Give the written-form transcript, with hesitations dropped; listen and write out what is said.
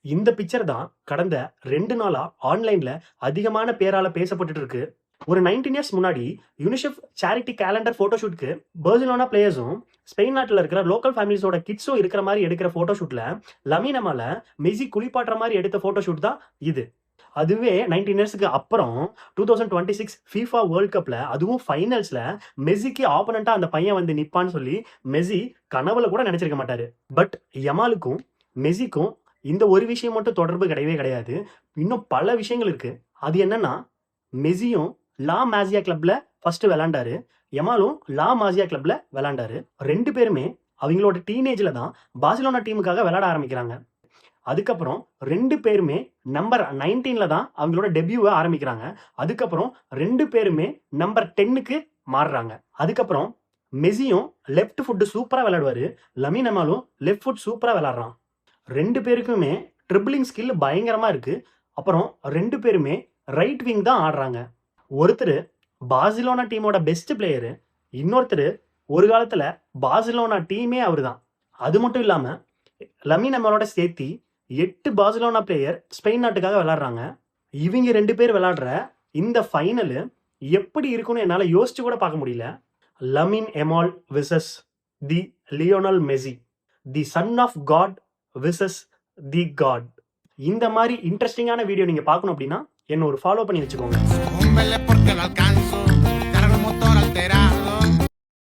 இந்த பிக்சர் தான் கடந்த 2 நாளா ஆன்லைன்ல அதிகமான பேரால பேசப்பட்டுட்டு இருக்கு. ஒரு 19 இயர்ஸ் முன்னாடி யுனிசெஃப் சேரிட்டி கேலண்டர் போட்டோஷூட்க்கு பார்சிலோனா பிளேயர்ஸும் ஸ்பெயின் நாட்டில் இருக்கிற லோக்கல் ஃபேமிலிஸோட கிட்ஸும் இருக்கிற மாதிரி எடுக்கிற போட்டோஷூட்ல லமீன் யமால மெஸ்ஸி குளிப்பாட்டுற மாதிரி எடுத்த போட்டோஷூட் தான் இது. அதுவே 19 இயர்ஸ்க்கு அப்புறம் 2026 FIFA வேர்ல்ட் கப்ல அதுவும் ஃபைனல்ஸ்ல மெஸ்ஸிக்கு ஆப்போனண்டா அந்த பையன் வந்து நிப்பான்னு சொல்லி மெஸ்ஸி கனவுல கூட நினைச்சிருக்க மாட்டாரு. பட் யமாலுக்கும் மெஸ்ஸிக்கும் இந்த ஒரு விஷயம் மட்டும் தொடர்பு கிடையவே கிடையாது. இன்னும் பல விஷயங்கள் இருக்கு. அது என்னன்னா, மெஸ்ஸியும் லா மாசியா கிளப்ல ஃபர்ஸ்ட் விளையாண்டாரு. யமாலும் லா மாசியா கிளப்ல விளையாண்டாரு. 2 பேருமே அவங்களோட டீனேஜ்ல தான் பார்சிலோனா டீமுக்காக விளையாட ஆரம்பிக்கிறாங்க. அதுக்கப்புறம் 2 பேருமே நம்பர் 19ல தான் அவங்களோட டெபியூவை ஆரம்பிக்கிறாங்க. அதுக்கப்புறம் 2 பேருமே நம்பர் 10க்கு மாறுறாங்க. அதுக்கப்புறம் மெஸ்ஸியும் லெஃப்ட் ஃபுட் சூப்பரா விளையாடுவாரு. லமீன் யமாலும் லெஃப்ட் ஃபுட் சூப்பரா விளையாடுறான். 2 பேருக்குமே ட்ரிபிளிங் ஸ்கில் பயங்கரமா இருக்கு. அப்புறம் 2 பேருமே ரைட் விங் தான் ஆடுறாங்க. ஒருத்தர் பார்சிலோனா டீமோட பெஸ்ட் பிளேயரு, இன்னொருத்தர் ஒரு காலத்துல பார்சிலோனா டீமே அவர்தான். அது மட்டும் இல்லாம லமீன் யமாலோட சேர்த்து 8 பார்சிலோனா பிளேயர் ஸ்பெயின் நாட்டுக்காக விளையாடுறாங்க. இவங்க 2 பேர் விளையாடுற இந்த ஃபைனல் எப்படி இருக்கும்னு என்னால யோசிச்சு கூட பார்க்க முடியல. Lamine Yamal versus the Lionel Messi, the son of God versus the God. இந்த மாதிரி இன்ட்ரெஸ்டிங்கான வீடியோ நீங்க பார்க்கணும் அப்படின்னா என்ன ஒரு ஃபாலோ பண்ணி வச்சுக்கோங்க.